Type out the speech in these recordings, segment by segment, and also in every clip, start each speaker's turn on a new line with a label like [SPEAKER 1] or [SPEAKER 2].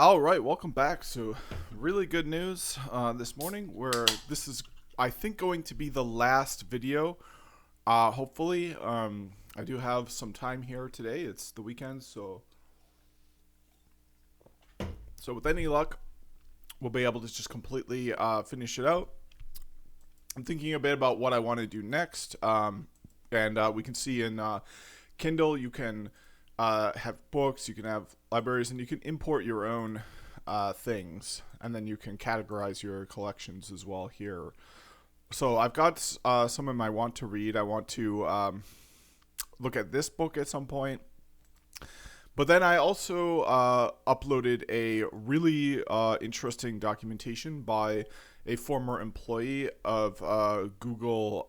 [SPEAKER 1] All right, welcome back. So, really good news this morning. Where this is, I think, going to be the last video. Hopefully, I do have some time here today. It's the weekend, so with any luck, we'll be able to just completely finish it out. I'm thinking a bit about what I want to do next, and we can see in Kindle you can have books, you can have libraries, and you can import your own things, and then you can categorize your collections as well here. So I've got some of my want to read. I want to look at this book at some point. But then I also uploaded a really interesting documentation by a former employee of Google,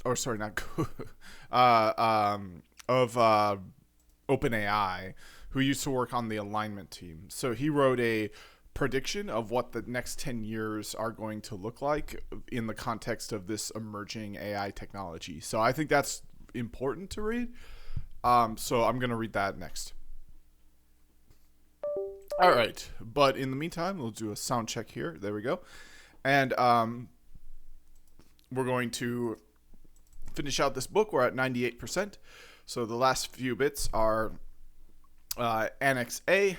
[SPEAKER 1] or sorry, not Google, of OpenAI, who used to work on the alignment team. So he wrote a prediction of what the next 10 years are going to look like in the context of this emerging AI technology. So I think that's important to read. So I'm going to read that next. All right. But in the meantime, we'll do a sound check here. There we go. And we're going to finish out this book. We're at 98%. So the last few bits are Annex A,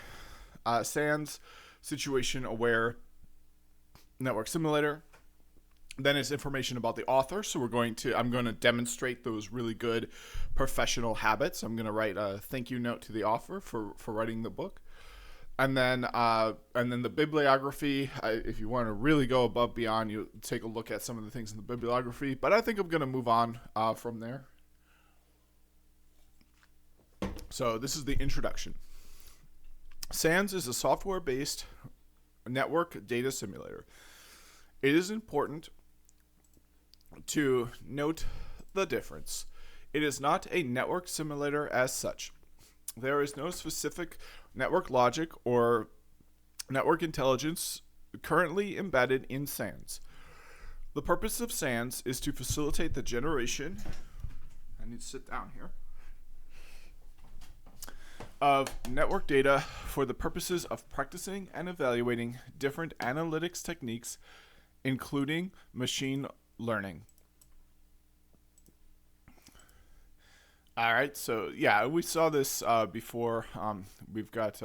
[SPEAKER 1] SANS, Situation Aware Network Simulator. Then it's information about the author. So I'm going to demonstrate those really good professional habits. I'm going to write a thank you note to the author for writing the book. And then the bibliography. If you want to really go above beyond, you take a look at some of the things in the bibliography. But I think I'm going to move on from there. So this is the introduction. SANS is a software-based network data simulator. It is important to note the difference. It is not a network simulator as such. There is no specific network logic or network intelligence currently embedded in SANS. The purpose of SANS is to facilitate the generation, I need to sit down here, of network data for the purposes of practicing and evaluating different analytics techniques, including machine learning. All right, so yeah, we saw this before. We've got,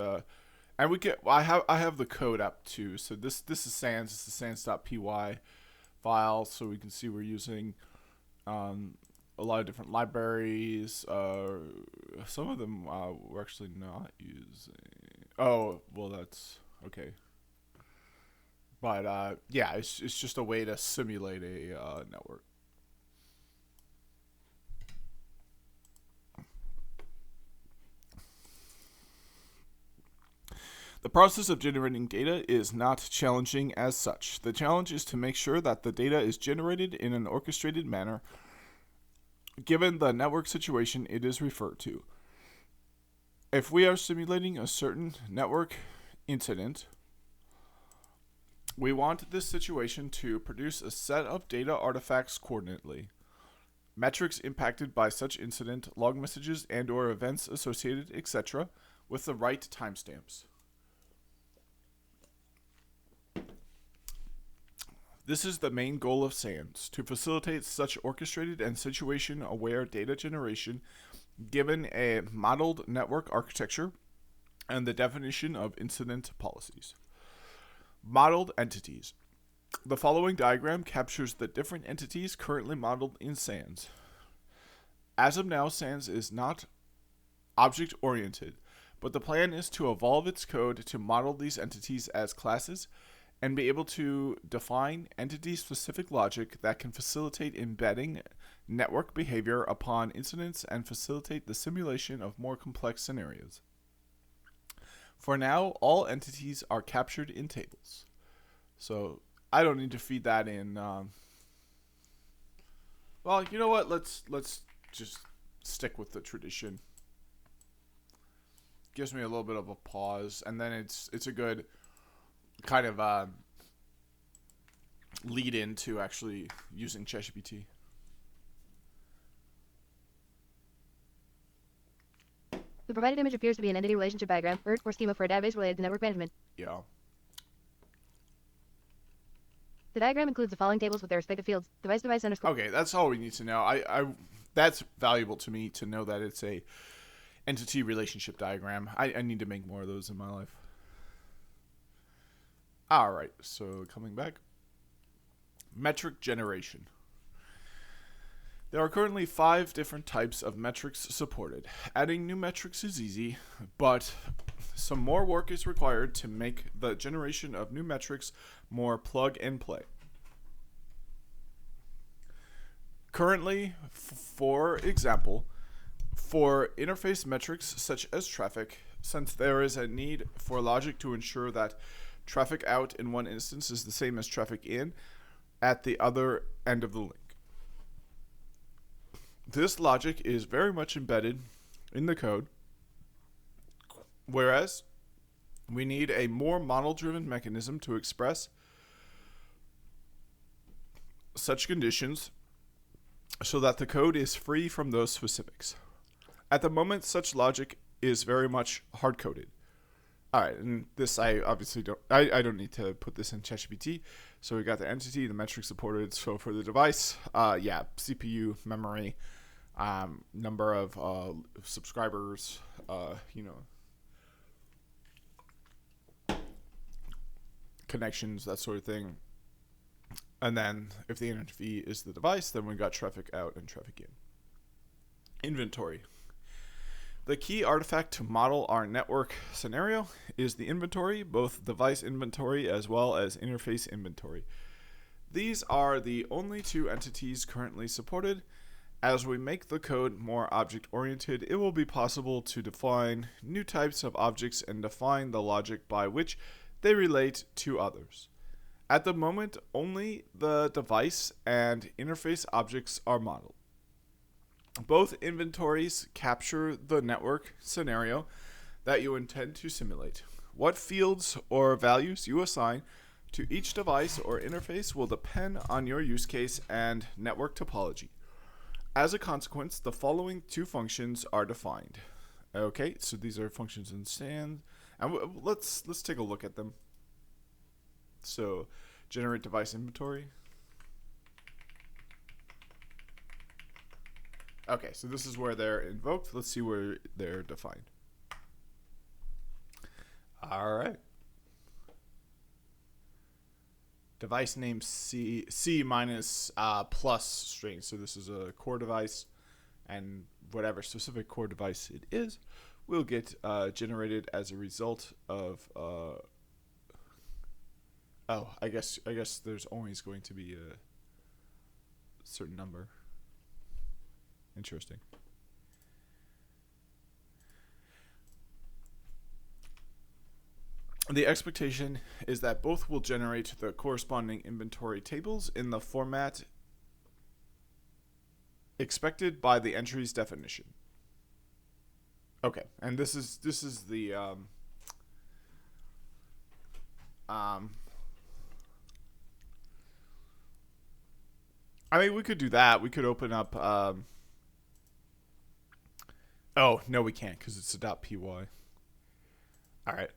[SPEAKER 1] and we get. I have the code up too. So this is SANS. This is sans.py file. So we can see we're using a lot of different libraries. Some of them we're actually not using. Oh, well, that's okay. But yeah, it's just a way to simulate a network. The process of generating data is not challenging as such. The challenge is to make sure that the data is generated in an orchestrated manner given the network situation it is referred to. If we are simulating a certain network incident, we want this situation to produce a set of data artifacts coordinately. Metrics impacted by such incident, log messages and or events associated, etc., with the right timestamps. This is the main goal of SANS, to facilitate such orchestrated and situation-aware data generation given a modeled network architecture and the definition of incident policies. Modeled entities. The following diagram captures the different entities currently modeled in SANS. As of now, SANS is not object-oriented, but the plan is to evolve its code to model these entities as classes and be able to define entity-specific logic that can facilitate embedding network behavior upon incidents and facilitate the simulation of more complex scenarios. For now, all entities are captured in tables. So I don't need to feed that in. Well, you know what? Let's just stick with the tradition. Gives me a little bit of a pause, and then it's a good kind of lead into actually using ChatGPT.
[SPEAKER 2] The provided image appears to be an entity relationship diagram, or schema for a database related to network management.
[SPEAKER 1] Yeah.
[SPEAKER 2] The diagram includes the following tables with their respective fields. Device underscore.
[SPEAKER 1] Okay, that's all we need to know. I that's valuable to me to know that it's a entity relationship diagram. I need to make more of those in my life. All right, so coming back. Metric generation. There are currently 5 different types of metrics supported. Adding new metrics is easy, but some more work is required to make the generation of new metrics more plug and play. Currently, for example, for interface metrics such as traffic, since there is a need for logic to ensure that traffic out in one instance is the same as traffic in at the other end of the link. This logic is very much embedded in the code, whereas we need a more model-driven mechanism to express such conditions so that the code is free from those specifics. At the moment, such logic is very much hard-coded. All right, and this I obviously don't. I don't need to put this in ChatGPT. So we got the entity, the metric supported. So for the device, CPU, memory, number of subscribers, connections, that sort of thing. And then if the entity is the device, then we got traffic out and traffic in. Inventory. The key artifact to model our network scenario is the inventory, both device inventory as well as interface inventory. These are the only 2 entities currently supported. As we make the code more object-oriented, it will be possible to define new types of objects and define the logic by which they relate to others. At the moment, only the device and interface objects are modeled. Both inventories capture the network scenario that you intend to simulate. What fields or values you assign to each device or interface will depend on your use case and network topology. As a consequence, the following 2 functions are defined. Okay, so these are functions in SANS, and let's take a look at them. So, generate device inventory. Okay, so this is where they're invoked. Let's see where they're defined. All right. Device name C minus plus string. So this is a core device, and whatever specific core device it is will get generated as a result of. I guess there's always going to be a certain number. Interesting. The expectation is that both will generate the corresponding inventory tables in the format expected by the entry's definition. Okay, and this is the I mean, we could do that. We could open up oh, no, we can't because it's a .py. All right.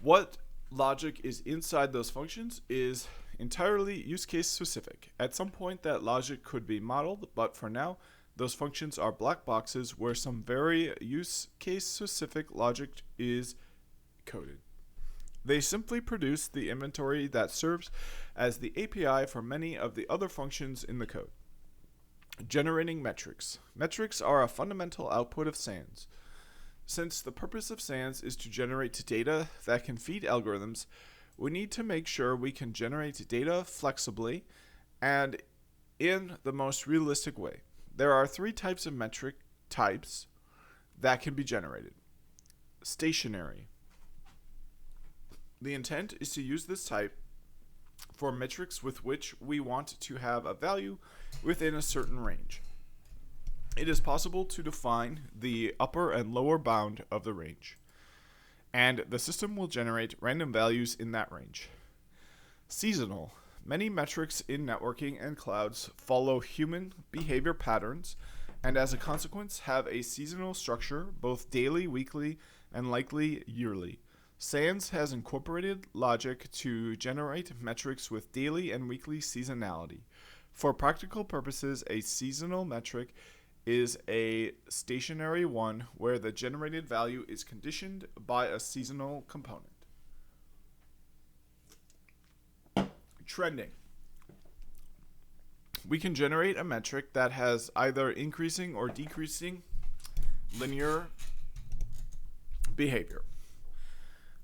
[SPEAKER 1] What logic is inside those functions is entirely use case specific. At some point, that logic could be modeled, but for now, those functions are black boxes where some very use case specific logic is coded. They simply produce the inventory that serves as the API for many of the other functions in the code. Generating metrics. Metrics are a fundamental output of SANS. Since the purpose of SANS is to generate data that can feed algorithms, we need to make sure we can generate data flexibly and in the most realistic way. There are 3 types of metric types that can be generated. Stationary. The intent is to use this type for metrics with which we want to have a value within a certain range. It is possible to define the upper and lower bound of the range, and the system will generate random values in that range. Seasonal. Many metrics in networking and clouds follow human behavior patterns and as a consequence have a seasonal structure, both daily, weekly, and likely yearly. SANS has incorporated logic to generate metrics with daily and weekly seasonality. For practical purposes, a seasonal metric is a stationary one where the generated value is conditioned by a seasonal component. Trending. We can generate a metric that has either increasing or decreasing linear behavior.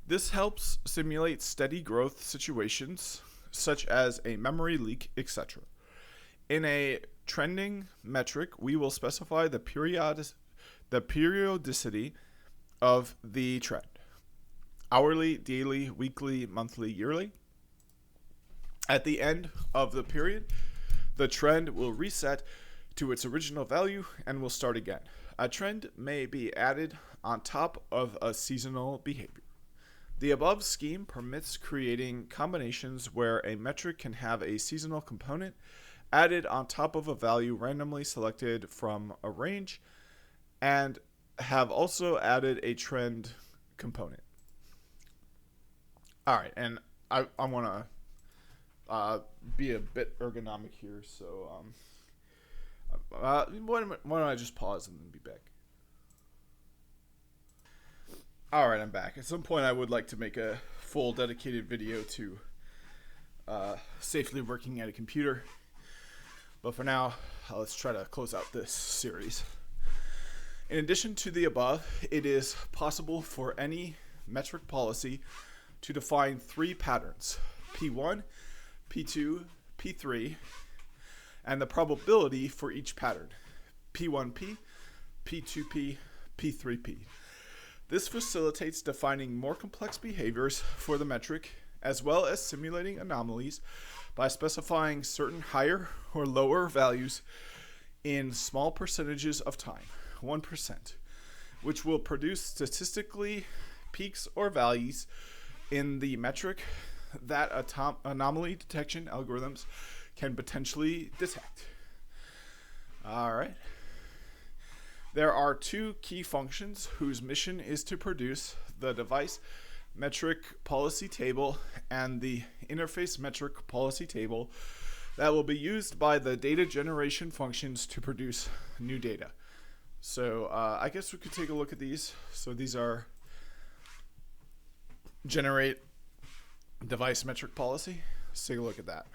[SPEAKER 1] This helps simulate steady growth situations such as a memory leak, etc. In a trending metric, we will specify the periodicity of the trend: hourly, daily, weekly, monthly, yearly. At the end of the period, the trend will reset to its original value and will start again. A trend may be added on top of a seasonal behavior. The above scheme permits creating combinations where a metric can have a seasonal component added on top of a value randomly selected from a range, and have also added a trend component. All right, and I want to be a bit ergonomic here, so why don't I just pause and then be back? All right, I'm back. At some point, I would like to make a full dedicated video to safely working at a computer. But for now, let's try to close out this series. In addition to the above, it is possible for any metric policy to define three patterns: P1, P2, P3, and the probability for each pattern: P1P, P2P, P3P. This facilitates defining more complex behaviors for the metric, as well as simulating anomalies by specifying certain higher or lower values in small percentages of time, 1%, which will produce statistically peaks or valleys in the metric that anomaly detection algorithms can potentially detect. All right. There are two key functions whose mission is to produce the device metric policy table and the interface metric policy table that will be used by the data generation functions to produce new data. So I guess we could take a look at these. So these are generate device metric policy. Let's take a look at that.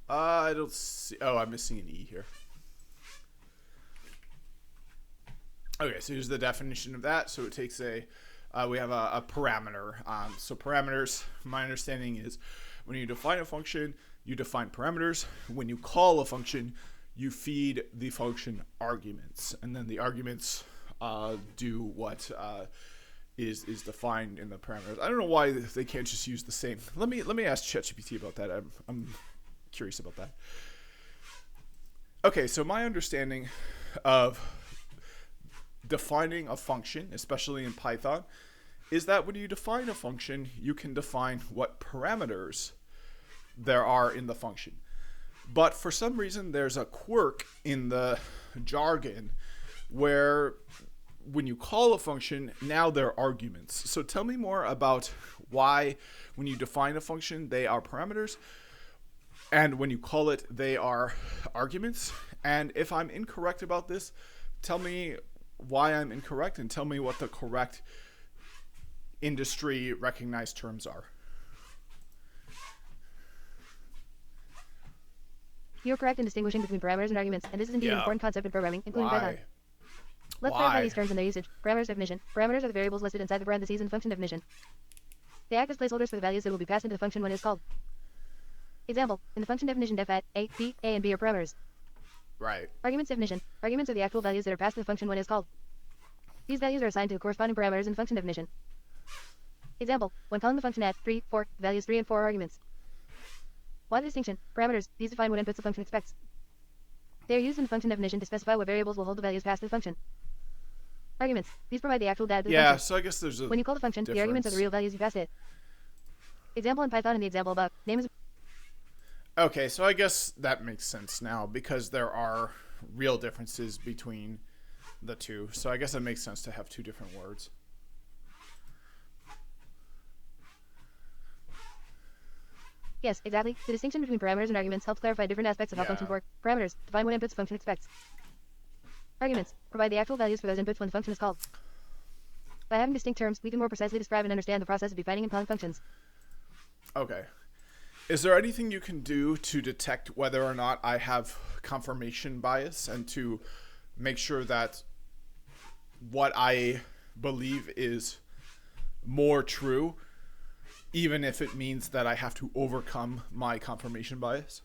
[SPEAKER 1] I don't see. Oh, I'm missing an E here. Okay, so here's the definition of that. So it takes we have a parameter. So parameters, my understanding is when you define a function, you define parameters. When you call a function, you feed the function arguments, and then the arguments do what is defined in the parameters. I don't know why they can't just use the same. Let me ask ChatGPT about that. I'm curious about that. Okay, so my understanding of defining a function, especially in Python, is that when you define a function, you can define what parameters there are in the function. But for some reason, there's a quirk in the jargon where when you call a function, now they're arguments. So tell me more about why when you define a function, they are parameters, and when you call it, they are arguments. And if I'm incorrect about this, tell me why I'm incorrect and tell me what the correct industry recognized terms are.
[SPEAKER 2] You're correct in distinguishing between parameters and arguments, and this is indeed an important concept in programming, including Python. Let's clarify these terms and their usage. Parameters definition. Parameters are the variables listed inside the parentheses in function definition. They act as placeholders for the values that will be passed into the function when it is called. Example, in the function definition def at a, b, a, and b are parameters.
[SPEAKER 1] Right.
[SPEAKER 2] Arguments definition. Arguments are the actual values that are passed to the function when it is called. These values are assigned to the corresponding parameters in the function definition. Example, when calling the function at 3, 4, values 3 and 4 are arguments. Why the distinction? Parameters, these define what inputs the function expects. They are used in the function definition to specify what variables will hold the values passed to the function. Arguments. These provide the actual data to the
[SPEAKER 1] Yeah,
[SPEAKER 2] function.
[SPEAKER 1] so I guess there's a
[SPEAKER 2] When you call the function, the arguments are the real values you pass it. Example in Python and the example above. Name is...
[SPEAKER 1] Okay, so I guess that makes sense now because there are real differences between the two. So I guess it makes sense to have two different words.
[SPEAKER 2] Yes, exactly. The distinction between parameters and arguments helps clarify different aspects of how functions work. Parameters define what inputs a function expects. Arguments provide the actual values for those inputs when the function is called. By having distinct terms, we can more precisely describe and understand the process of defining and calling functions.
[SPEAKER 1] Okay. Is there anything you can do to detect whether or not I have confirmation bias and to make sure that what I believe is more true, even if it means that I have to overcome my confirmation bias?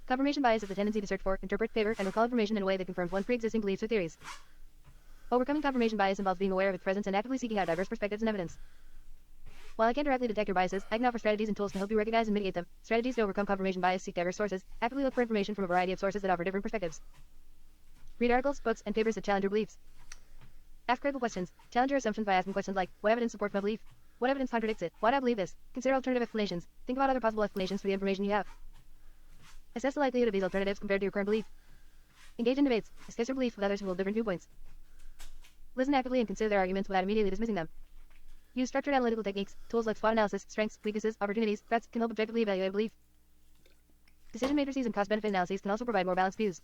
[SPEAKER 2] Confirmation bias is the tendency to search for, interpret, favor, and recall information in a way that confirms one's pre-existing beliefs or theories. Overcoming confirmation bias involves being aware of its presence and actively seeking out diverse perspectives and evidence. While I can't directly detect your biases, I can offer strategies and tools to help you recognize and mitigate them. Strategies to overcome confirmation bias: seek diverse sources, actively look for information from a variety of sources that offer different perspectives. Read articles, books, and papers that challenge your beliefs. Ask critical questions. Challenge your assumptions by asking questions like, what evidence supports my belief? What evidence contradicts it? Why do I believe this? Consider alternative explanations. Think about other possible explanations for the information you have. Assess the likelihood of these alternatives compared to your current belief. Engage in debates. Discuss your belief with others who hold different viewpoints. Listen actively and consider their arguments without immediately dismissing them. Use structured analytical techniques. Tools like SWOT analysis, strengths, weaknesses, opportunities, threats can help objectively evaluate a belief. Decision matrices and cost-benefit analyses can also provide more balanced views.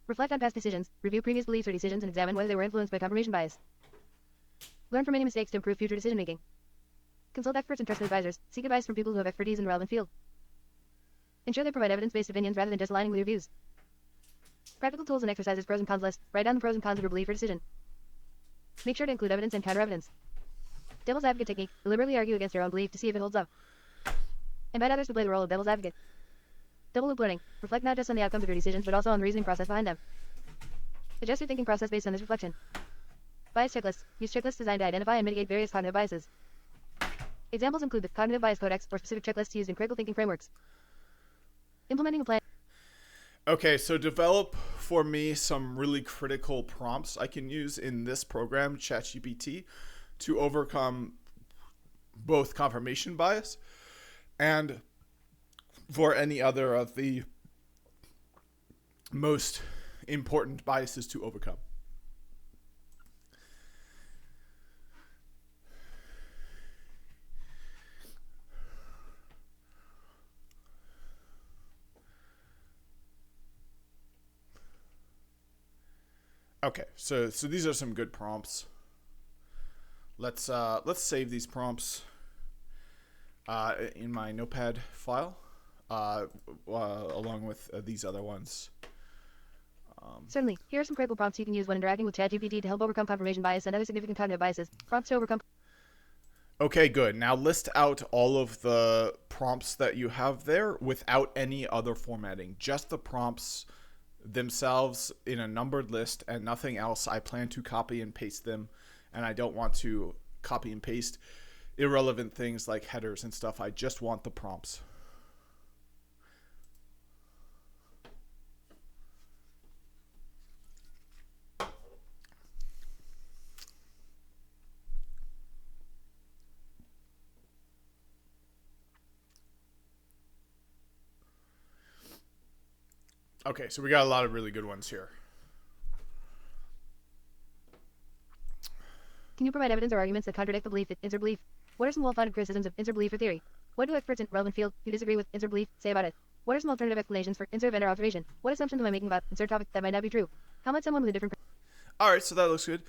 [SPEAKER 2] Reflect on past decisions. Review previous beliefs or decisions and examine whether they were influenced by confirmation bias. Learn from any mistakes to improve future decision-making. Consult experts and trusted advisors. Seek advice from people who have expertise in the relevant field. Ensure they provide evidence-based opinions rather than just aligning with your views. Practical tools and exercises. Pros and cons list. Write down the pros and cons of your belief or decision. Make sure to include evidence and counter-evidence. Devil's advocate technique. Deliberately argue against your own belief to see if it holds up. Invite others to play the role of devil's advocate. Double loop learning. Reflect not just on the outcomes of your decisions, but also on the reasoning process behind them. Adjust your thinking process based on this reflection. Bias checklists. Use checklists designed to identify and mitigate various cognitive biases. Examples include the Cognitive Bias Codex or specific checklists used in critical thinking frameworks. Implementing a plan.
[SPEAKER 1] Okay, so develop for me some really critical prompts I can use in this program, ChatGPT, to overcome both confirmation bias and for any other of the most important biases to overcome. Okay, so these are some good prompts. Let's save these prompts in my Notepad file, along with these other ones.
[SPEAKER 2] Certainly. Here are some critical prompts you can use when interacting with ChatGPT to help overcome confirmation bias and other significant cognitive biases. Prompts to overcome.
[SPEAKER 1] Okay, good. Now list out all of the prompts that you have there without any other formatting. Just the prompts themselves in a numbered list and nothing else. I plan to copy and paste them, and I don't want to copy and paste irrelevant things like headers and stuff. I just want the prompts. Okay, so we got a lot of really good ones here.
[SPEAKER 2] Can you provide evidence or arguments that contradict the belief that insert belief? What are some well-founded criticisms of insert belief or theory? What do experts in relevant field who disagree with insert belief say about it? What are some alternative explanations for insert event or observation? What assumptions am I making about insert topic that might not be true? How might someone with a different...
[SPEAKER 1] All right, so that looks good.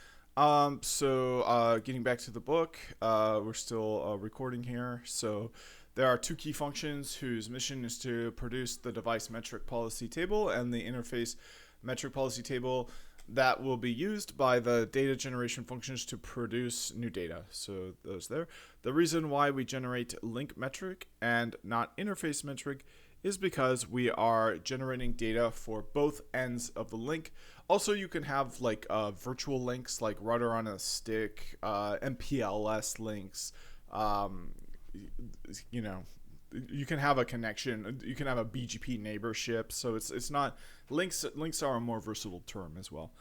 [SPEAKER 1] Getting back to the book, we're still recording here. So there are two key functions whose mission is to produce the device metric policy table and the interface metric policy table that will be used by the data generation functions to produce new data. So those there. The reason why we generate link metric and not interface metric is because we are generating data for both ends of the link. Also, you can have like virtual links like rudder on a stick, MPLS links, you can have a connection. You can have a BGP neighborship. So it's not links. Links are a more versatile term as well,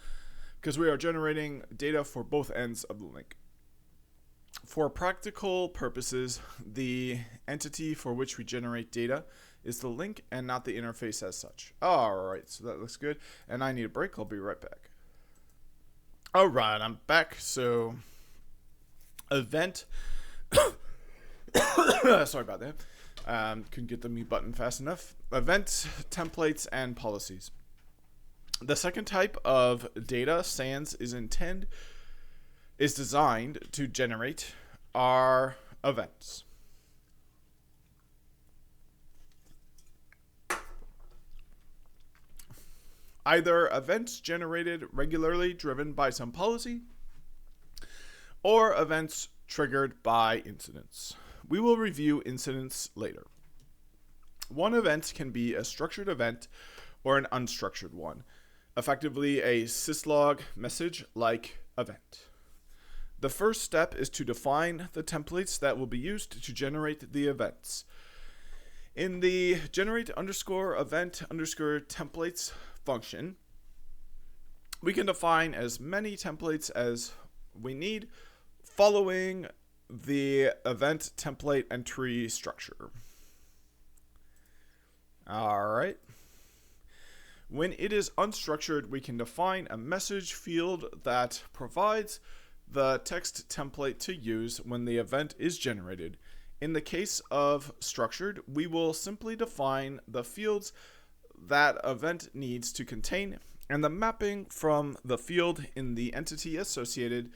[SPEAKER 1] because we are generating data for both ends of the link. For practical purposes, the entity for which we generate data is the link and not the interface as such. All right, so that looks good. And I need a break. I'll be right back. All right, I'm back. So, event. Sorry about that. Couldn't get the mute button fast enough. Event, templates, and policies. The second type of data SANS is designed to generate are events. Either events generated regularly driven by some policy, or events triggered by incidents. We will review incidents later. One event can be a structured event or an unstructured one, effectively a syslog message like event. The first step is to define the templates that will be used to generate the events. In the generate underscore event underscore templates function, we can define as many templates as we need following the event template entry structure. All right. When it is unstructured, we can define a message field that provides the text template to use when the event is generated. In the case of structured, we will simply define the fields that event needs to contain and the mapping from the field in the entity associated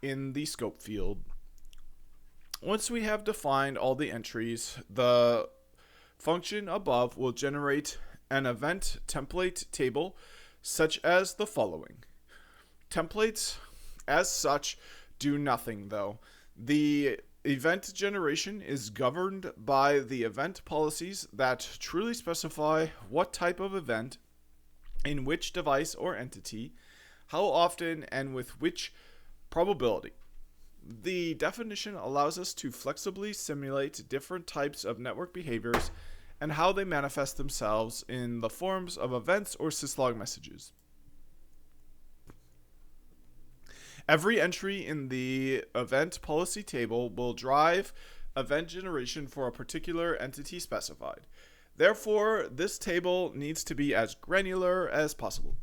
[SPEAKER 1] in the scope field. Once we have defined all the entries, the function above will generate an event template table such as the following. Templates as such do nothing though. The event generation is governed by the event policies that truly specify what type of event, in which device or entity, how often, and with which probability. The definition allows us to flexibly simulate different types of network behaviors and how they manifest themselves in the forms of events or syslog messages. Every entry in the event policy table will drive event generation for a particular entity specified. Therefore, this table needs to be as granular as possible.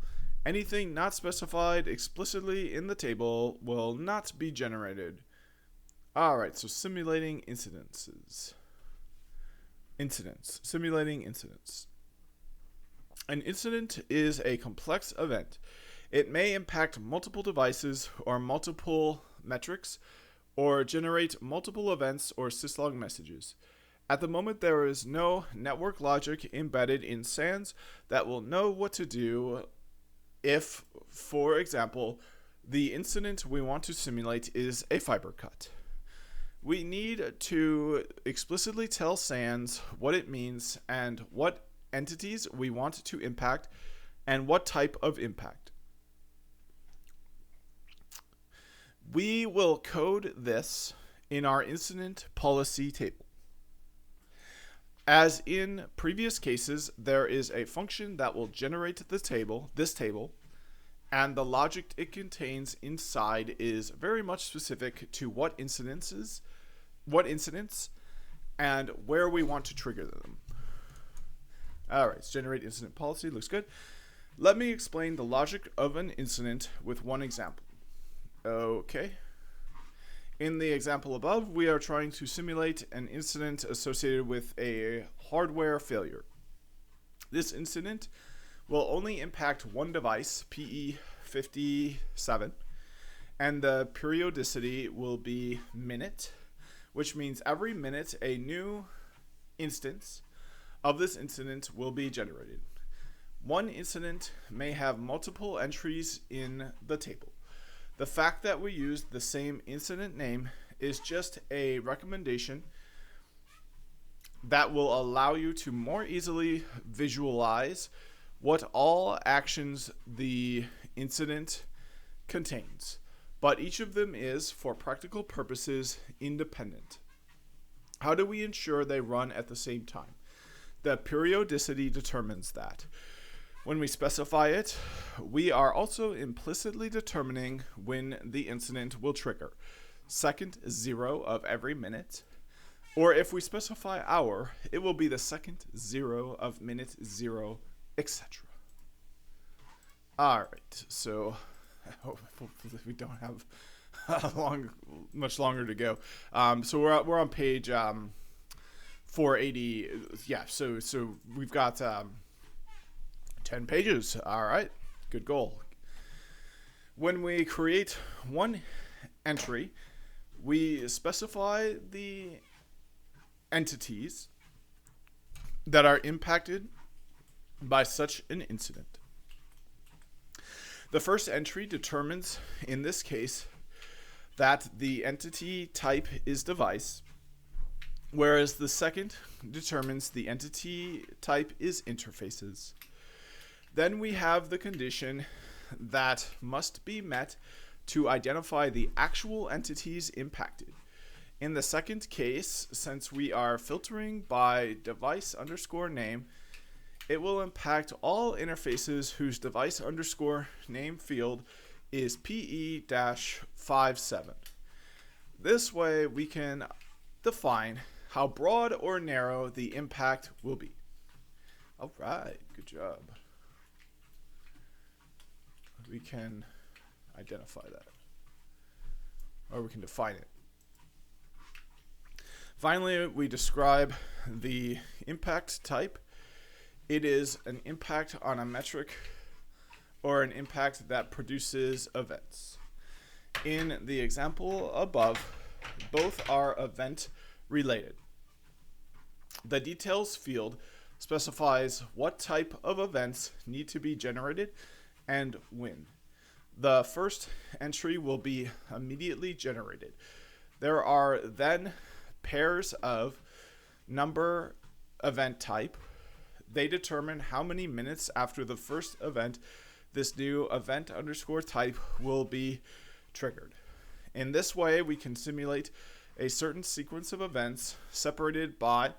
[SPEAKER 1] Anything not specified explicitly in the table will not be generated. Alright, so simulating incidences. Simulating incidents. An incident is a complex event. It may impact multiple devices or multiple metrics, or generate multiple events or syslog messages. At the moment, there is no network logic embedded in SANS that will know what to do if, for example, the incident we want to simulate is a fiber cut. We need to explicitly tell SANS what it means and what entities we want to impact and what type of impact. We will code this in our incident policy table. As in previous cases, there is a function that will generate this table, and the logic it contains inside is very much specific to what incidents, and where we want to trigger them. All right, so generate incident policy looks good. Let me explain the logic of an incident with one example. Okay. In the example above, we are trying to simulate an incident associated with a hardware failure. This incident will only impact one device, PE57, and the periodicity will be minute, which means every minute a new instance of this incident will be generated. One incident may have multiple entries in the table. The fact that we use the same incident name is just a recommendation that will allow you to more easily visualize what all actions the incident contains, but each of them is, for practical purposes, independent. How do we ensure they run at the same time? The periodicity determines that. When we specify it, we are also implicitly determining when the incident will trigger. Second 0 of every minute. Or if we specify hour, it will be the second 0 of minute 0, etc. Alright, so hopefully we don't have much longer to go. So we're on page 480. Yeah, so we've got 10 pages. All right, good goal. When we create one entry, we specify the entities that are impacted by such an incident. The first entry determines, in this case, that the entity type is device, whereas the second determines the entity type is interfaces. Then we have the condition that must be met to identify the actual entities impacted. In the second case, since we are filtering by device underscore name, it will impact all interfaces whose device underscore name field is PE-57. This way we can define how broad or narrow the impact will be. All right, good job. We can identify that, or we can define it. Finally, we describe the impact type. It is an impact on a metric or an impact that produces events. In the example above, both are event related. The details field specifies what type of events need to be generated and when. The first entry will be immediately generated. There are then pairs of number event type. They determine how many minutes after the first event this new event underscore type will be triggered. In this way, we can simulate a certain sequence of events separated by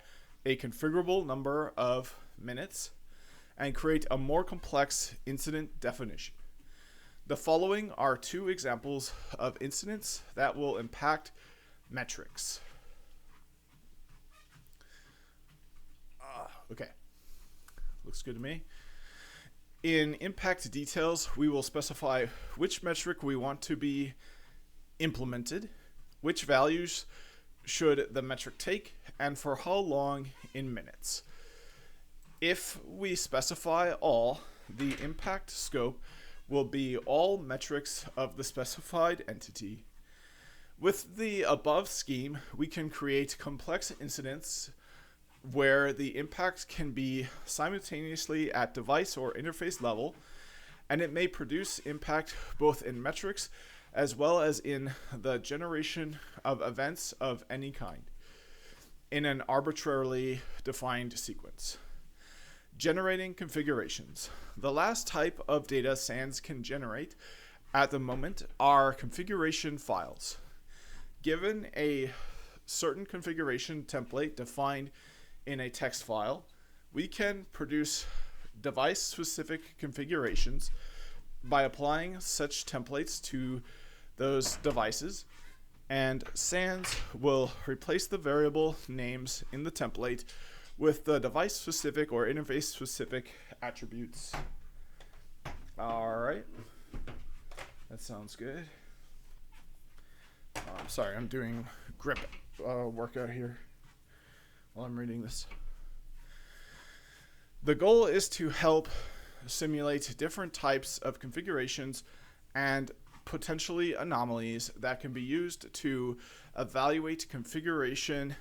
[SPEAKER 1] a configurable number of minutes and create a more complex incident definition. The following are two examples of incidents that will impact metrics. Okay, looks good to me. In impact details, we will specify which metric we want to be implemented, which values should the metric take, and for how long in minutes. If we specify all, the impact scope will be all metrics of the specified entity. With the above scheme, we can create complex incidents where the impact can be simultaneously at device or interface level, and it may produce impact both in metrics as well as in the generation of events of any kind in an arbitrarily defined sequence. Generating configurations. The last type of data SANS can generate at the moment are configuration files. Given a certain configuration template defined in a text file, we can produce device-specific configurations by applying such templates to those devices, and SANS will replace the variable names in the template with the device-specific or interface-specific attributes. All right, that sounds good. Sorry, I'm doing grip workout here while I'm reading this. The goal is to help simulate different types of configurations and potentially anomalies that can be used to evaluate configuration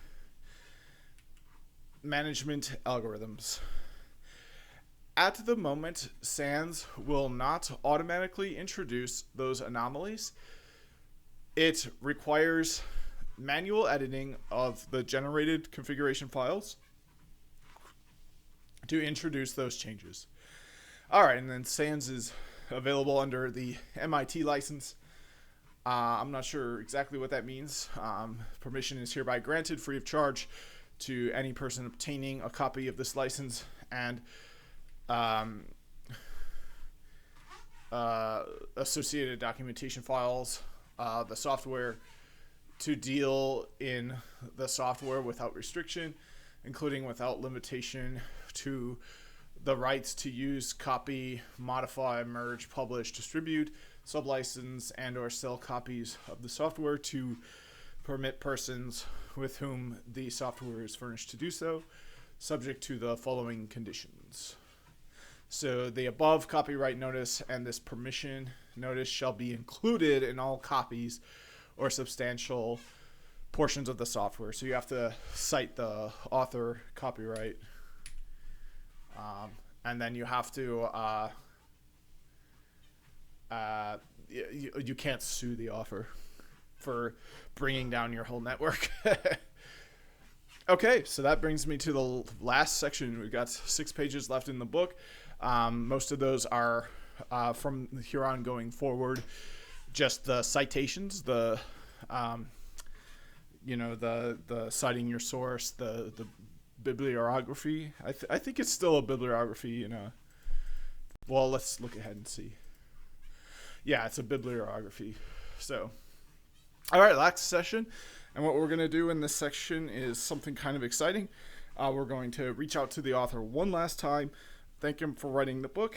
[SPEAKER 1] management algorithms. At the moment, SANS will not automatically introduce those anomalies. It requires manual editing of the generated configuration files to introduce those changes. All right, and then SANS is available under the MIT license. I'm not sure exactly what that means. Permission is hereby granted free of charge to any person obtaining a copy of this license and associated documentation files, the software, to deal in the software without restriction, including without limitation to the rights to use, copy, modify, merge, publish, distribute, sublicense, and or sell copies of the software to permit persons with whom the software is furnished to do so, subject to the following conditions. So the above copyright notice and this permission notice shall be included in all copies or substantial portions of the software. So you have to cite the author copyright. And then you have to, you can't sue the author for bringing down your whole network. Okay, so that brings me to the last section. We've got 6 pages left in the book. Most of those are from here on going forward, just the citations, the citing your source, the bibliography. I think it's still a bibliography. Well, let's look ahead and see. Yeah, it's a bibliography. So, all right, last session. And what we're going to do in this section is something kind of exciting. We're going to reach out to the author one last time, thank him for writing the book,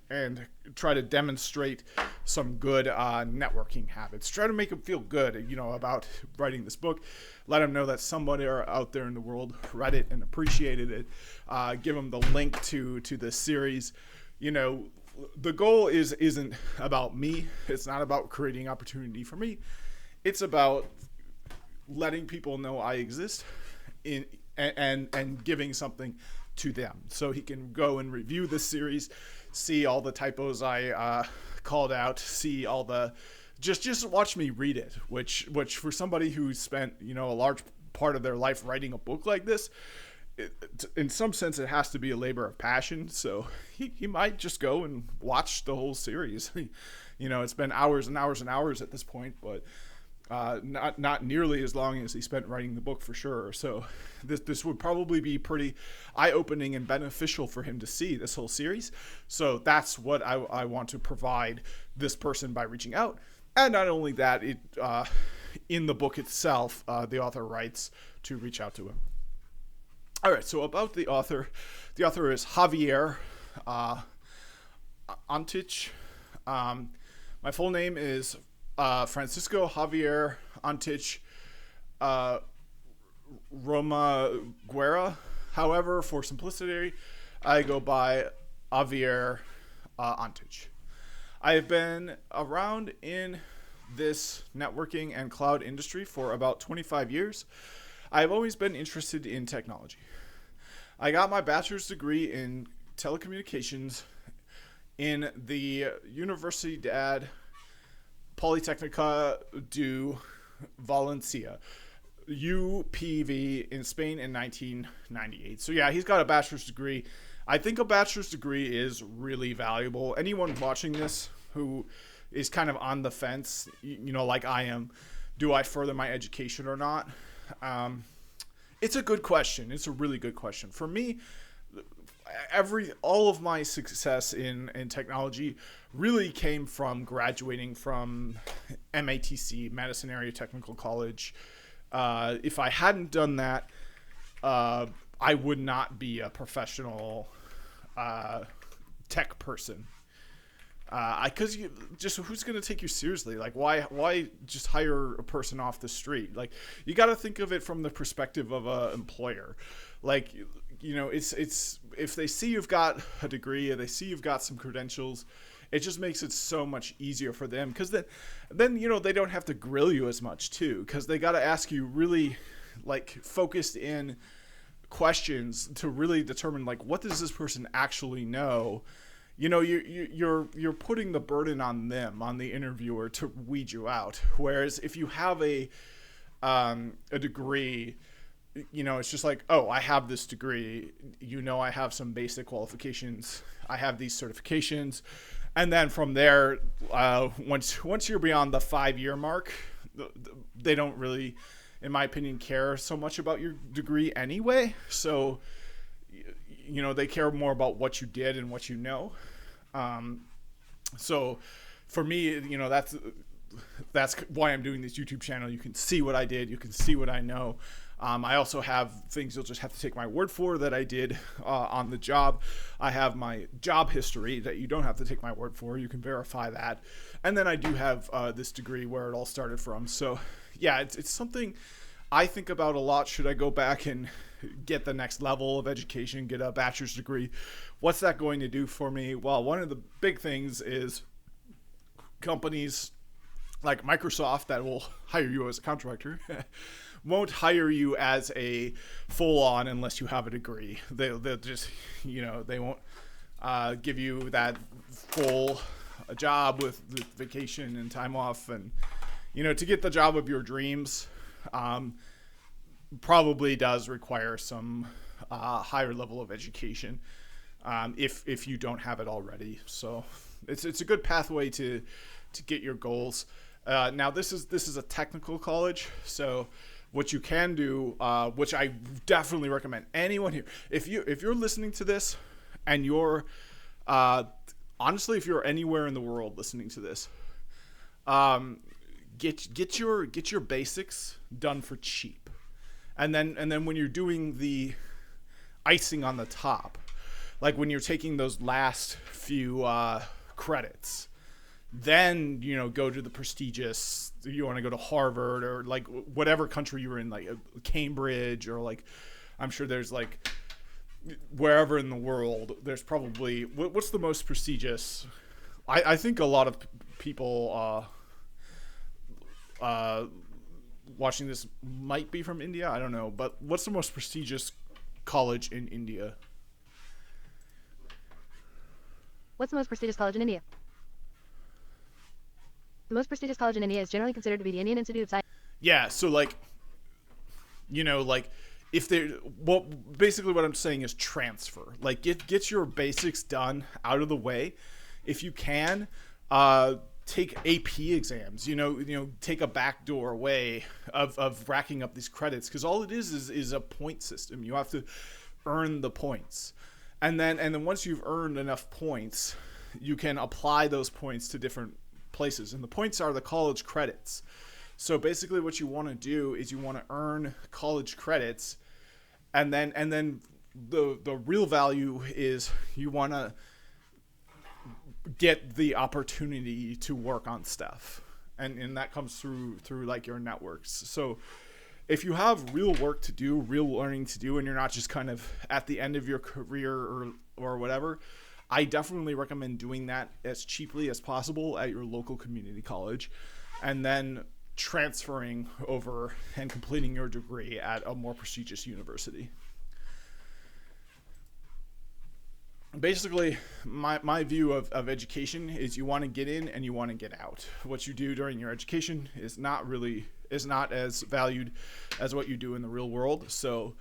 [SPEAKER 1] and try to demonstrate some good networking habits. Try to make him feel good, about writing this book. Let him know that somebody out there in the world read it and appreciated it. Give him the link to this series. The goal isn't about me. It's not about creating opportunity for me. It's about letting people know I exist and giving something to them, so he can go and review this series, see all the typos I called out, see all the just watch me read it, which for somebody who spent a large part of their life writing a book like this, in some sense it has to be a labor of passion. So he might just go and watch the whole series. It's been hours and hours and hours at this point, but not nearly as long as he spent writing the book, for sure. So this would probably be pretty eye-opening and beneficial for him to see this whole series. So that's what I want to provide this person by reaching out. And not only that, it in the book itself, the author writes to reach out to him. All right, so about the author is Javier Antich. My full name is Francisco Javier Antich Roma Guerra. However, for simplicity, I go by Javier Antich. I have been around in this networking and cloud industry for about 25 years. I've always been interested in technology. I got my bachelor's degree in telecommunications in the Universidad Politécnica de Valencia, UPV, in Spain in 1998. So yeah, he's got a bachelor's degree. I think a bachelor's degree is really valuable. Anyone watching this who is kind of on the fence, like I am, do I further my education or not? It's a good question. It's a really good question. For me, all of my success in technology really came from graduating from MATC, Madison Area Technical College. If I hadn't done that, I would not be a professional tech person. Because who's going to take you seriously? Like, why just hire a person off the street? Like, you got to think of it from the perspective of an employer. Like, it's if they see you've got a degree, or they see you've got some credentials, it just makes it so much easier for them. Because then they don't have to grill you as much too. Because they got to ask you really focused in questions to really determine what does this person actually know. You're putting the burden on them, on the interviewer, to weed you out. Whereas if you have a degree, it's just I have this degree. I have some basic qualifications. I have these certifications. And then from there, once you're beyond the 5-year mark, they don't really, in my opinion, care so much about your degree anyway. So, they care more about what you did and what you know. So for me, that's why I'm doing this YouTube channel. You can see what I did. You can see what I know. I also have things you'll just have to take my word for that I did on the job. I have my job history that you don't have to take my word for. You can verify that. And then I do have this degree where it all started from. So yeah, it's something I think about a lot. Should I go back and get the next level of education, get a bachelor's degree? What's that going to do for me? Well, one of the big things is companies like Microsoft that will hire you as a contractor won't hire you as a full-on unless you have a degree. They'll just, they won't give you that full job with vacation and time off. And, to get the job of your dreams probably does require some higher level of education if you don't have it already. So it's a good pathway to get your goals. Now this is a technical college, so what you can do, which I definitely recommend anyone here, if you're listening to this and you're honestly, if you're anywhere in the world listening to this, get your basics done for cheap, and then when you're doing the icing on the top, like when you're taking those last few credits, then go to the prestigious. You want to go to Harvard or like whatever country you're in, like Cambridge, or like I'm sure there's like wherever in the world there's probably what's the most prestigious. I think a lot of people watching this might be from India. I don't know, but what's the most prestigious college in India?
[SPEAKER 2] What's the most prestigious college in India? The most prestigious college in India is generally considered to be the Indian Institute of Science.
[SPEAKER 1] Yeah, so like, if basically what I'm saying is transfer. Like get your basics done out of the way. If you can, take AP exams, take a backdoor way of racking up these credits, because all it is a point system. You have to earn the points. And then once you've earned enough points, you can apply those points to different places, and the points are the college credits. So basically what you want to do is you want to earn college credits, and then the real value is you want to get the opportunity to work on stuff, and that comes through like your networks. So if you have real work to do, real learning to do, and you're not just kind of at the end of your career or whatever, I definitely recommend doing that as cheaply as possible at your local community college, and then transferring over and completing your degree at a more prestigious university. Basically, my view of education is you want to get in and you want to get out. What you do during your education is not as valued as what you do in the real world. So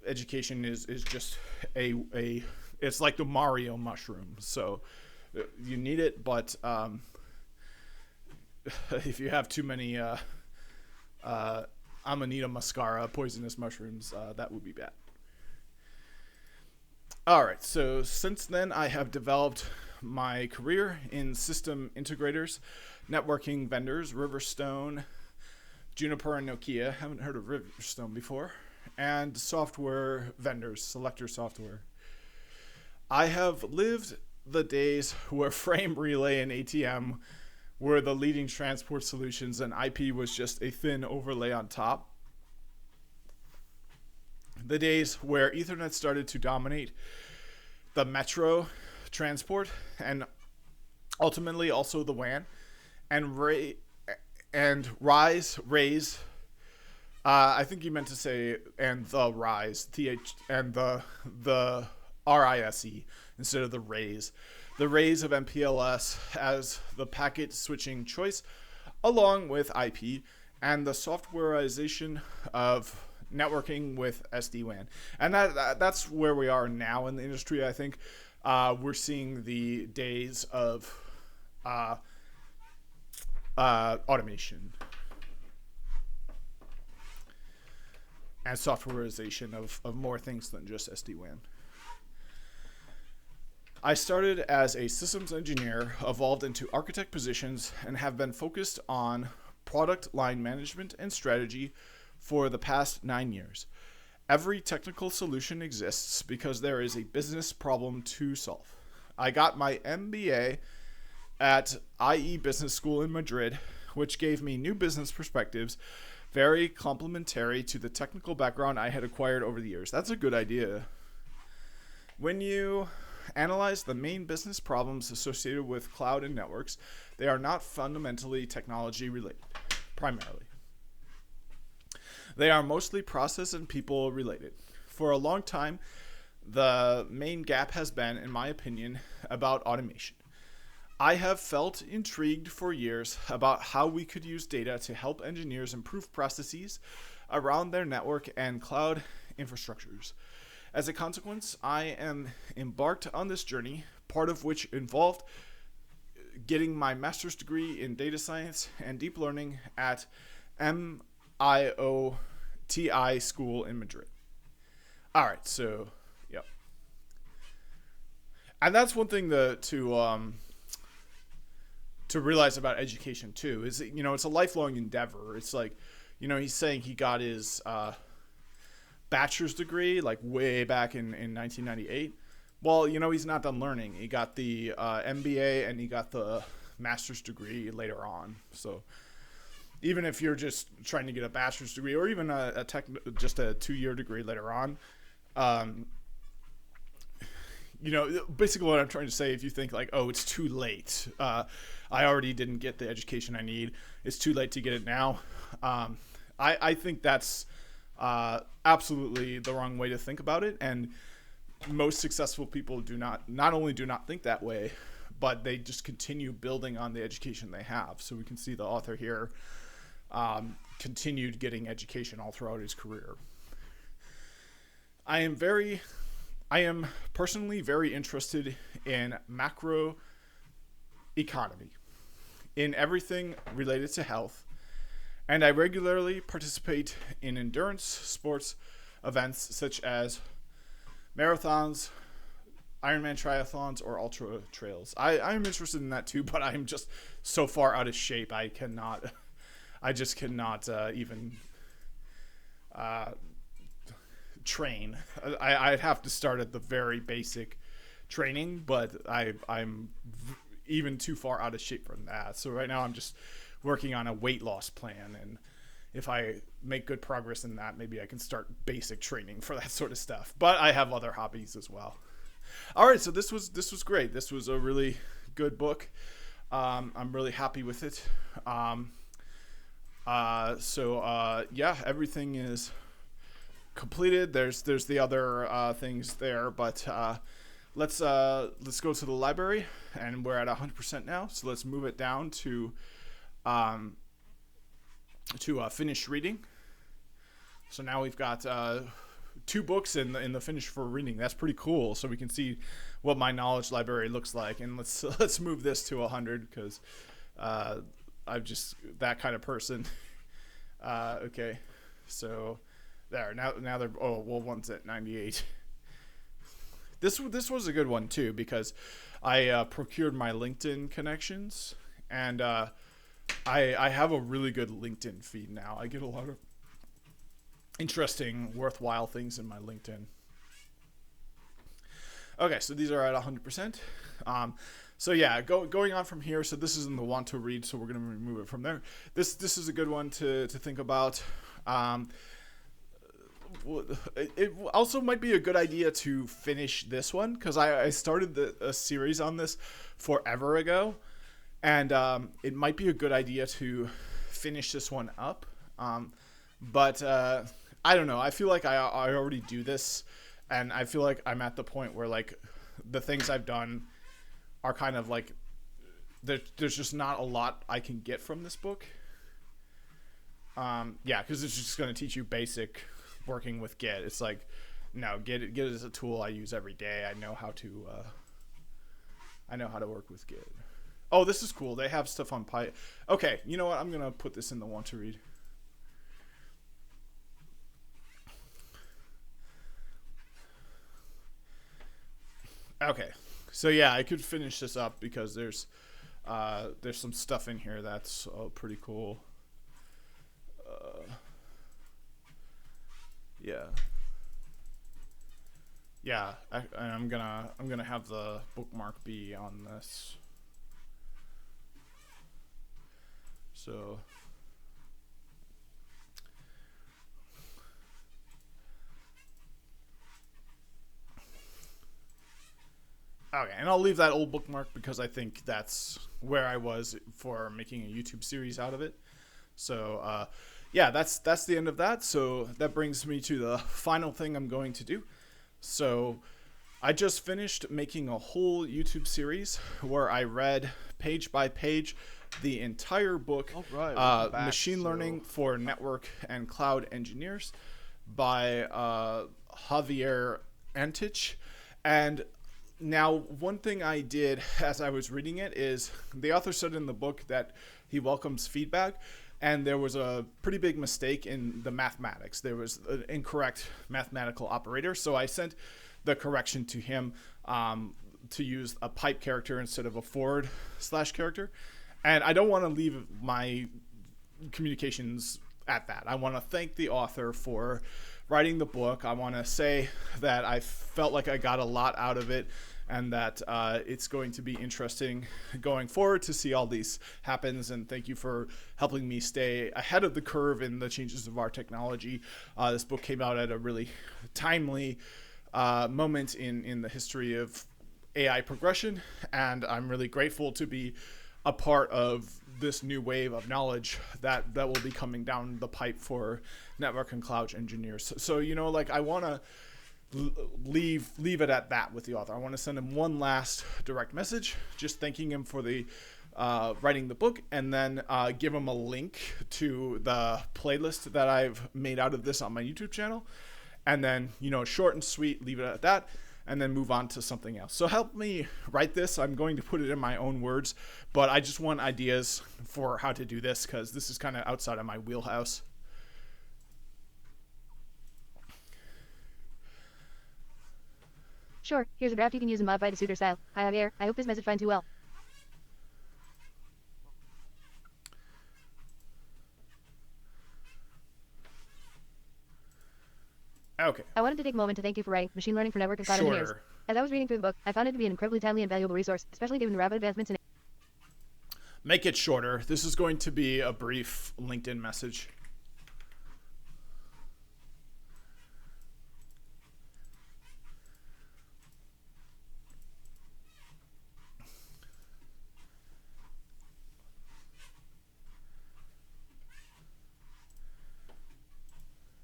[SPEAKER 1] education is just it's like the Mario mushroom. So you need it, but if you have too many Amanita muscaria poisonous mushrooms, that would be bad. All right, so since then I have developed my career in system integrators, networking vendors, Riverstone, Juniper, and Nokia. Haven't heard of Riverstone before. And software vendors, Selector Software. I have lived the days where frame relay and ATM were the leading transport solutions and IP was just a thin overlay on top. The days where Ethernet started to dominate the metro transport and ultimately also the WAN, and Rise, I think you meant to say and the Rise, and the RISE instead of the RAISE. The RAISE of MPLS as the packet switching choice, along with IP, and the softwareization of networking with SD-WAN. And that's where we are now in the industry, I think. we're seeing the days of automation and softwareization of more things than just SD-WAN. I started as a systems engineer, evolved into architect positions, and have been focused on product line management and strategy for the past 9 years. Every technical solution exists because there is a business problem to solve. I got my MBA at IE Business School in Madrid, which gave me new business perspectives, very complementary to the technical background I had acquired over the years. That's a good idea. When you analyze the main business problems associated with cloud and networks, they are not fundamentally technology related, primarily. They are mostly process and people related. For a long time, the main gap has been, in my opinion, about automation. I have felt intrigued for years about how we could use data to help engineers improve processes around their network and cloud infrastructures. As a consequence, I am embarked on this journey, part of which involved getting my master's degree in data science and deep learning at MIOTI School in Madrid. All right, so, yep. And that's one thing to realize about education, too, is, it's a lifelong endeavor. It's like, he's saying he got his bachelor's degree like way back in 1998. Well, he's not done learning. He got the MBA and he got the master's degree later on. So even if you're just trying to get a bachelor's degree or even just a 2-year degree later on, basically what I'm trying to say, if you think like, oh, it's too late, I already didn't get the education I need, it's too late to get it now. I think that's absolutely the wrong way to think about it, and most successful people not only do not think that way, but they just continue building on the education they have. So we can see the author here continued getting education all throughout his career. I am personally very interested in macro economy, in everything related to health, and I regularly participate in endurance sports events such as marathons, Ironman triathlons, or ultra trails. I'm interested in that too, but I'm just so far out of shape. I just cannot even train. I'd have to start at the very basic training, but I'm even too far out of shape from that. So right now I'm just working on a weight loss plan, and if I make good progress in that, maybe I can start basic training for that sort of stuff. But I have other hobbies as well. All right, so this was great. This was a really good book. I'm really happy with it. Yeah, everything is completed. There's the other things there, but let's go to the library, and we're at 100% now. So let's move it down to finished reading. So now we've got 2 books in the finish for reading. That's pretty cool. So we can see what my knowledge library looks like, and let's move this to 100 because I'm just that kind of person. Okay, so there now they're one's at 98. This was a good one too because I procured my LinkedIn connections, and I have a really good LinkedIn feed now. I get a lot of interesting, worthwhile things in my LinkedIn. Okay, so these are at 100%. So yeah, going on from here. So this is in the want to read, so we're going to remove it from there. This is a good one to think about. It also might be a good idea to finish this one because I started a series on this forever ago, and it might be a good idea to finish this one up. But I don't know. I feel like I already do this, and I feel like I'm at the point where like the things I've done are kind of like there's just not a lot I can get from this book. Yeah, because it's just going to teach you basic working with Git. It's like, no, Git is a tool I use every day. I know how to I know how to work with Git. Oh, this is cool. They have stuff on Python. Okay, you know what? I'm going to put this in the want to read. Okay, so yeah, I could finish this up because there's some stuff in here that's pretty cool. Yeah, I'm gonna have the bookmark be on this. So. Okay, and I'll leave that old bookmark because I think that's where I was for making a YouTube series out of it. So, yeah, that's the end of that. So that brings me to the final thing I'm going to do. So I just finished making a whole YouTube series where I read page by page the entire book, Machine Learning for Network and Cloud Engineers by Javier Antich. And now, one thing I did as I was reading it is the author said in the book that he welcomes feedback, and there was a pretty big mistake in the mathematics. There was an incorrect mathematical operator, so I sent the correction to him to use a pipe character instead of a forward slash character. And I don't want to leave my communications at that. I want to thank the author for writing the book. I want to say that I felt like I got a lot out of it, and that it's going to be interesting going forward to see all these happens. And thank you for helping me stay ahead of the curve in the changes of our technology. This book came out at a really timely moment in the history of AI progression, and I'm really grateful to be a part of this new wave of knowledge that will be coming down the pipe for network and cloud engineers. So you know, like, I want to leave it at that with the author. I want to send him one last direct message, just thanking him for the writing the book, and then give him a link to the playlist that I've made out of this on my YouTube channel, and then, you know, short and sweet, leave it at that, and then move on to something else. So help me write this. I'm going to put it in my own words, but I just want ideas for how to do this because this is kind of outside of my wheelhouse.
[SPEAKER 2] Sure, here's a draft you can use and modify to suit your style. Hi Javier, I hope this message finds you well.
[SPEAKER 1] Okay.
[SPEAKER 2] I wanted to take a moment to thank you for writing Machine Learning for Network and Cloud Engineers. As I was reading through the book, I found it to be an incredibly timely and valuable resource, especially given the rapid advancements in
[SPEAKER 1] Make it shorter. This is going to be a brief LinkedIn message.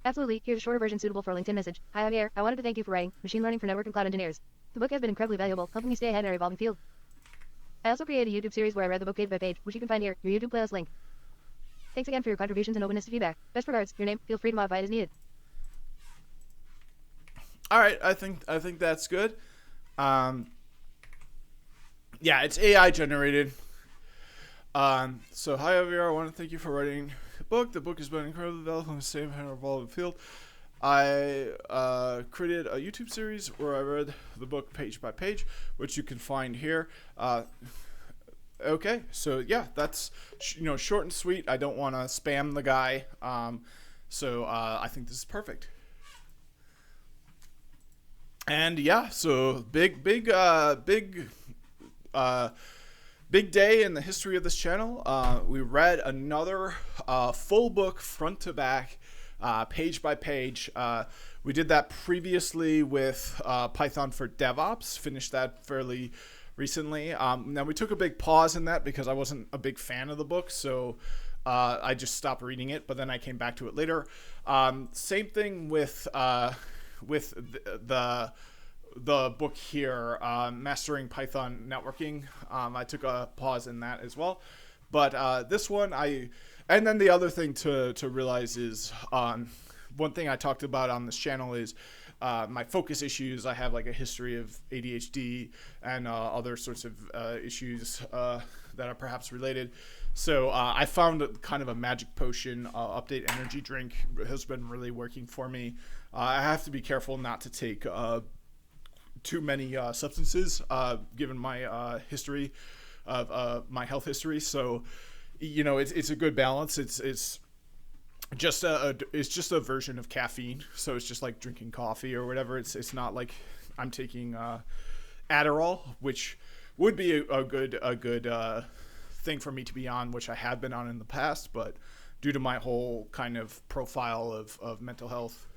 [SPEAKER 2] Absolutely, here's a shorter version suitable for a LinkedIn message. Hi Javier, I wanted to thank you for writing Machine Learning for Network and Cloud Engineers. The book has been incredibly valuable, helping me stay ahead in our evolving field. I also created a YouTube series where I read the book page by page, which you can find here, your YouTube playlist link. Thanks again for your contributions and openness to feedback. Best regards, your name, feel free to modify it as needed.
[SPEAKER 1] All right, I think that's good. Yeah, it's AI generated. So hi Javier, I want to thank you for writing the book. The book has been incredibly valuable in the same kind of evolving field. I created a YouTube series where I read the book page by page, which you can find here. Okay, so yeah, that's short and sweet. I don't want to spam the guy, so I think this is perfect. And yeah, so big day in the history of this channel. We read another full book front to back, page by page. We did that previously with Python for DevOps, finished that fairly recently. Now we took a big pause in that because I wasn't a big fan of the book, so I just stopped reading it, but then I came back to it later. Same thing with the book here, Mastering Python Networking. I took a pause in that as well, but this one and then the other thing to realize is one thing I talked about on this channel is my focus issues. I have like a history of ADHD and other sorts of issues that are perhaps related. So I found kind of a magic potion, update energy drink has been really working for me. I have to be careful not to take too many substances, given my history of my health history. So, it's a good balance. It's just a version of caffeine. So it's just like drinking coffee or whatever. It's not like I'm taking Adderall, which would be a good thing for me to be on, which I have been on in the past, but due to my whole kind of profile of mental health,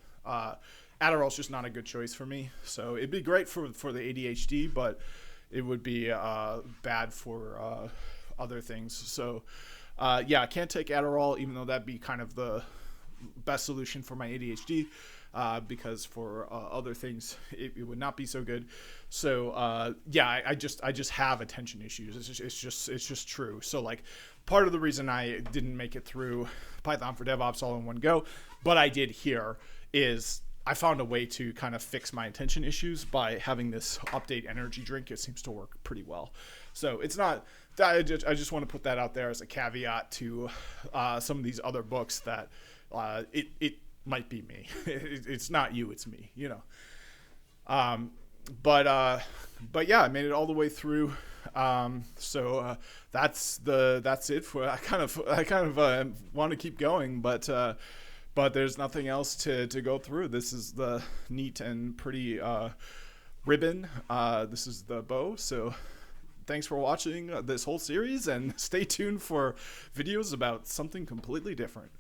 [SPEAKER 1] Adderall's just not a good choice for me. So it'd be great for the ADHD, but it would be bad for other things. So I can't take Adderall, even though that'd be kind of the best solution for my ADHD, because for other things it would not be so good. So I just have attention issues. It's just true. So like part of the reason I didn't make it through Python for DevOps all in one go, but I did here, is I found a way to kind of fix my attention issues by having this update energy drink. It seems to work pretty well. So it's not, I just want to put that out there as a caveat to some of these other books that it might be me. It's not you, it's me, But yeah, I made it all the way through. So that's it for, I kind of want to keep going, but there's nothing else to go through. This is the neat and pretty ribbon. This is the bow. So thanks for watching this whole series, and stay tuned for videos about something completely different.